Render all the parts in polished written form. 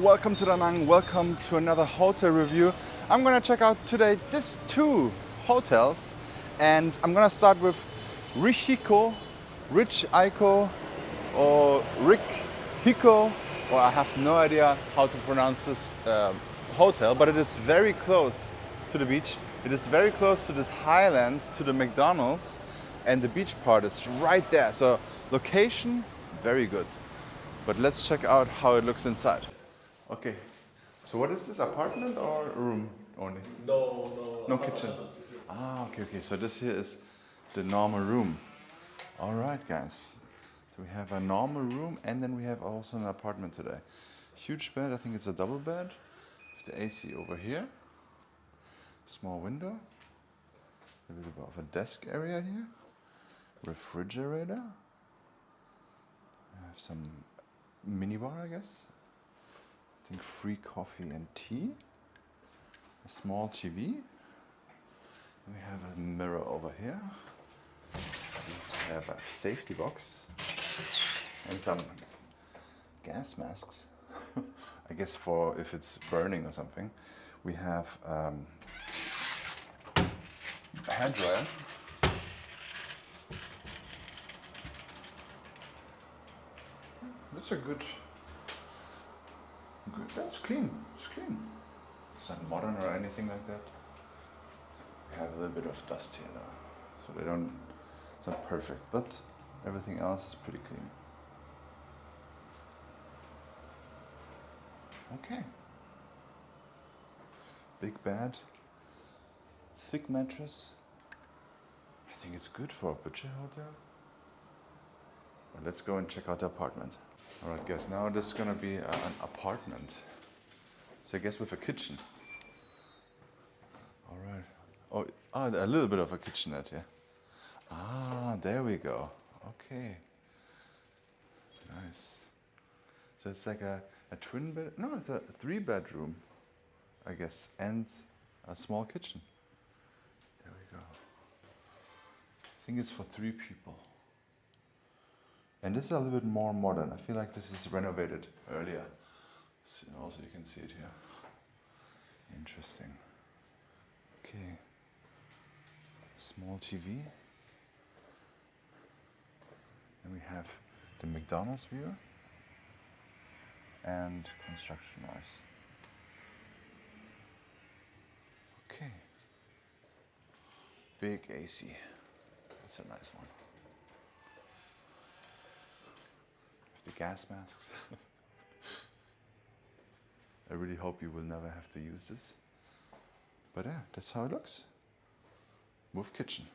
welcome to Da Nang, welcome to another hotel review. I'm gonna check out today these two hotels and I'm gonna start with Richico, or Rick Hiko, or I have no idea how to pronounce this hotel, but it is very close to the beach. It is very close to this Highlands, to the McDonald's, and the beach part is right there. So location, very good. But let's check out how it looks inside. Okay, so what is this, apartment or a room only? No kitchen. Ah, okay, so this here is the normal room. All right, guys. So we have a normal room and then we have also an apartment today. Huge bed, I think it's a double bed. With the AC over here. Small window. A little bit of a desk area here. Refrigerator. I have some minibar, I guess. I think free coffee and tea. A small TV. We have a mirror over here. Let's see, we have a safety box. And some gas masks. I guess for if it's burning or something. We have a hairdryer. That's a good, that's clean, it's clean. It's not modern or anything like that. We have a little bit of dust here now, so they don't, it's not perfect, but everything else is pretty clean. Okay. Big bed, thick mattress. I think it's good for a budget hotel. But let's go and check out the apartment. Alright guys, now this is gonna be an apartment. So I guess with a kitchen. Alright. Oh, a little bit of a kitchenette, yeah. Ah, there we go. Okay. Nice. So it's like a twin bed, no, it's a 3-bedroom, I guess, and a small kitchen. There we go. I think it's for 3 people. And this is a little bit more modern. I feel like this is renovated earlier. So also you can see it here. Interesting. Okay. Small TV. Then we have the McDonald's view. And construction noise. Okay. Big AC. That's a nice one. The gas masks. I really hope you will never have to use this. But yeah, that's how it looks. With kitchen.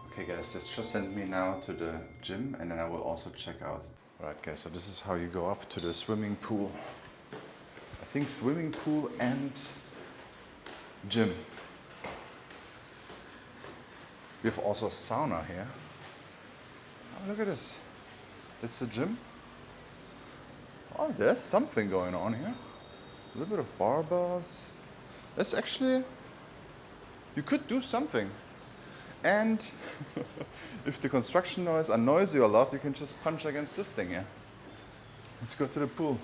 Okay guys, this just sent me now to the gym and then I will also check out. Alright guys, so this is how you go up to the swimming pool. I think swimming pool and gym. We have also a sauna here. Oh, look at this. It's the gym. Oh, there's something going on here. A little bit of barbells. That's actually, you could do something. And if the construction noise annoys you a lot, you can just punch against this thing here. Let's go to the pool.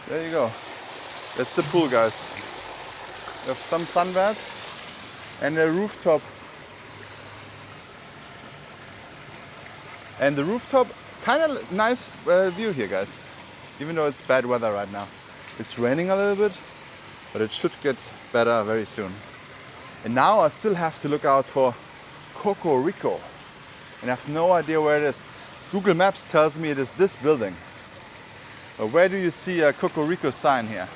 There you go. That's the pool, guys. We have some sunbeds and a rooftop. And the rooftop, kind of nice view here, guys. Even though it's bad weather right now. It's raining a little bit, but it should get better very soon. And now I still have to look out for Cocorico. And I have no idea where it is. Google Maps tells me it is this building. But where do you see a Cocorico sign here?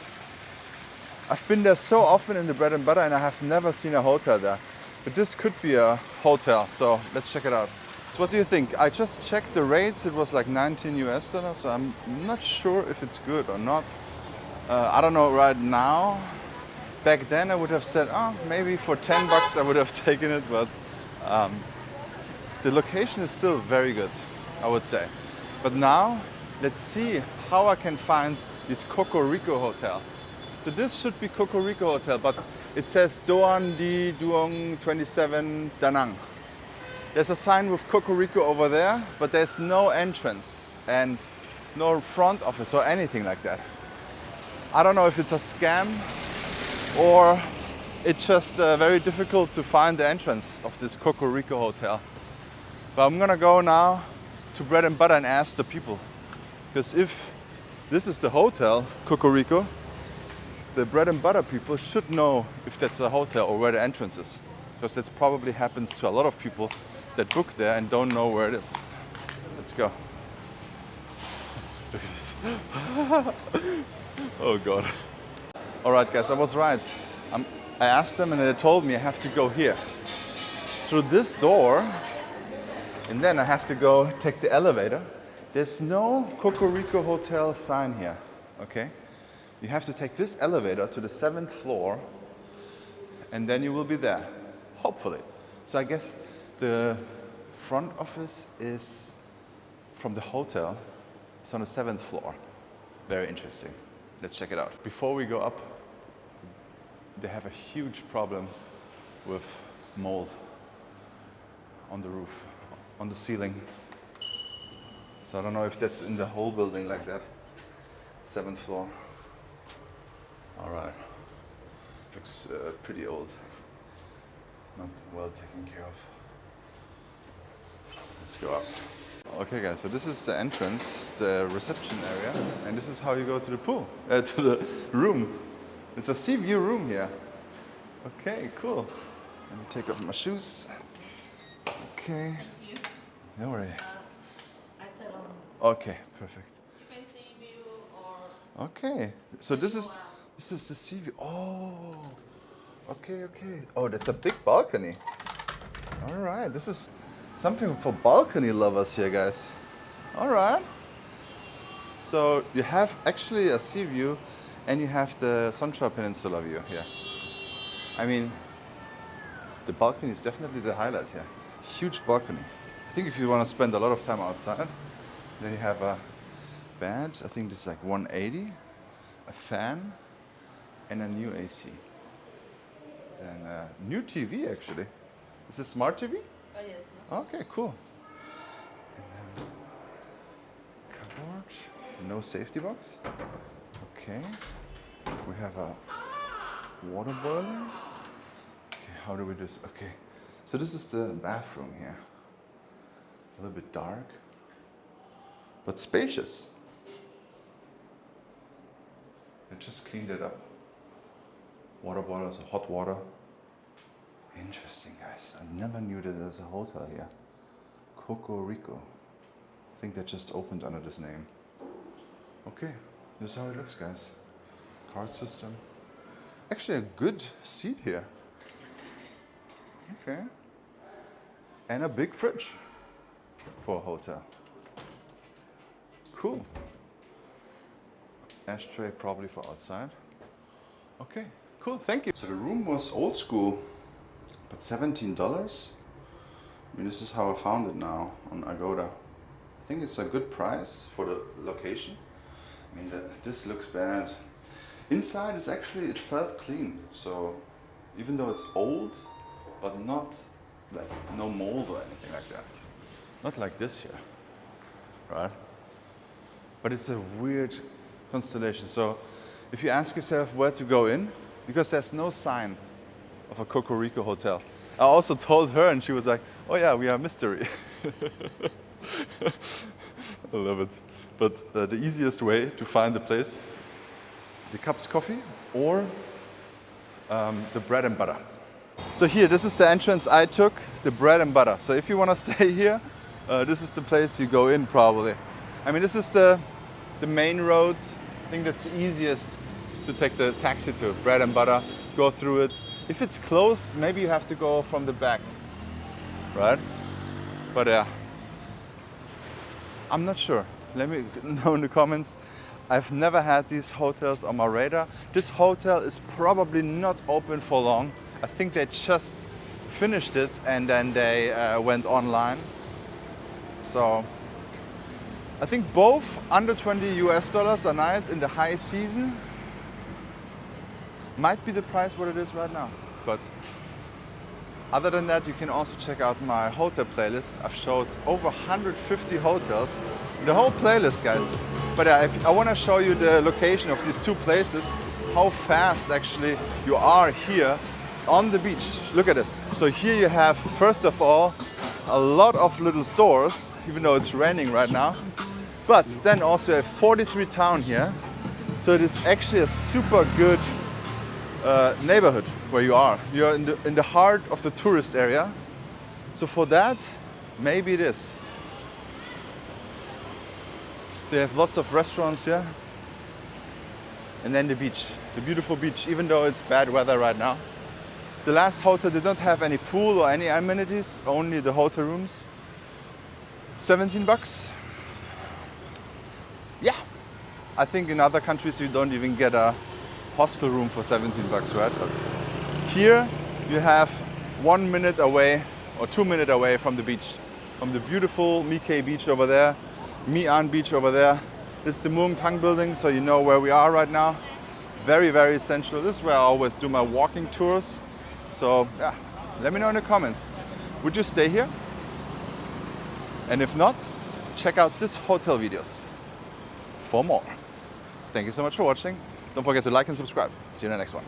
I've been there so often in the bread and butter and I have never seen a hotel there. But this could be a hotel, so let's check it out. So what do you think? I just checked the rates, it was like $19 US, so I'm not sure if it's good or not. I don't know right now. Back then I would have said, oh, maybe for 10 bucks I would have taken it, but the location is still very good, I would say. But now, let's see how I can find this Cocorico Hotel. So this should be Cocorico Hotel, but it says Doan Di Duong 27 Da Nang. There's a sign with Cocorico over there, but there's no entrance and no front office or anything like that. I don't know if it's a scam or it's just very difficult to find the entrance of this Cocorico Hotel. But I'm gonna go now to Bread and Butter and ask the people. Because if this is the hotel, Cocorico, the Bread and Butter people should know if that's a hotel or where the entrance is. Because that's probably happens to a lot of people that book there and don't know where it is. Let's go. Look at this. Oh God. All right, guys, I was right. I asked them and they told me I have to go here. Through this door, and then I have to go take the elevator. There's no Cocorico Hotel sign here, okay? You have to take this elevator to the 7th floor and then you will be there, hopefully. So I guess the front office is from the hotel. It's on the 7th floor. Very interesting. Let's check it out. Before we go up, they have a huge problem with mold on the roof, on the ceiling. So I don't know if that's in the whole building like that. 7th floor. All right. Looks pretty old. Not well taken care of. Let's go up. Okay guys, so this is the entrance, the reception area, and this is how you go to the pool, to the room. It's a sea view room here. Okay, cool. Let me take off my shoes. Okay. No worry. Okay, perfect. You can see view or. Okay, so this is the sea view. Oh, okay. Oh, that's a big balcony. All right, this is something for balcony lovers here, guys. All right. So you have actually a sea view, and you have the Sunshine Peninsula view here. I mean, the balcony is definitely the highlight here. Huge balcony. I think if you want to spend a lot of time outside, then you have a bed. I think this is like 180, a fan, and a new AC. Then a new TV actually. Is this smart TV? Oh, yes. Okay, cool. And then cupboard, no safety box. Okay. We have a water boiler. Okay, how do we do this? Okay. So this is the bathroom here. A little bit dark, but spacious. I just cleaned it up. Water boiler, so hot water. Interesting, guys. I never knew that there's a hotel here. Cocorico. I think that just opened under this name. Okay, this is how it looks, guys. Card system. Actually, a good seat here. Okay. And a big fridge for a hotel. Cool. Ashtray probably for outside. Okay, cool, thank you. So the room was old school, but $17? I mean, this is how I found it now on Agoda. I think it's a good price for the location. I mean, this looks bad. Inside is actually, it felt clean. So even though it's old, but not like no mold or anything like that. Not like this here, right? But it's a weird constellation. So if you ask yourself where to go in, because there's no sign of a Cocorico hotel. I also told her and she was like, oh yeah, we are mystery. I love it. But the easiest way to find the place, the Cups Coffee or the Bread and Butter. So here, this is the entrance I took, the Bread and Butter. So if you want to stay here, this is the place you go in probably. I mean, this is the main road. I think that's the easiest to take the taxi to. Bread and Butter, go through it. If it's closed, maybe you have to go from the back, right? But yeah, I'm not sure. Let me know in the comments. I've never had these hotels on my radar. This hotel is probably not open for long. I think they just finished it and then they went online. So I think both under $20 a night in the high season might be the price what it is right now. But Other than that, you can also check out my hotel playlist. I've showed over 150 hotels, the whole playlist, guys. But I want to show you the location of these two places, how fast actually you are here on the beach. Look at this. So here you have, first of all, a lot of little stores, even though it's raining right now. But then also a 43 town here. So it is actually a super good neighborhood where you are. You're in the heart of the tourist area. So for that, maybe it is. They have lots of restaurants here. And then the beach, the beautiful beach, even though it's bad weather right now. The last hotel did not have any pool or any amenities, only the hotel rooms. 17 bucks. Yeah. I think in other countries you don't even get a hostel room for 17 bucks, right? But here you have 1 minute away or 2 minutes away from the beach. From the beautiful My Khe beach over there, My An beach over there. This is the Muang Thang building, so you know where we are right now. Very, very central. This is where I always do my walking tours. So yeah, let me know in the comments. Would you stay here? And if not, check out this hotel videos for more. Thank you so much for watching. Don't forget to like and subscribe. See you in the next one.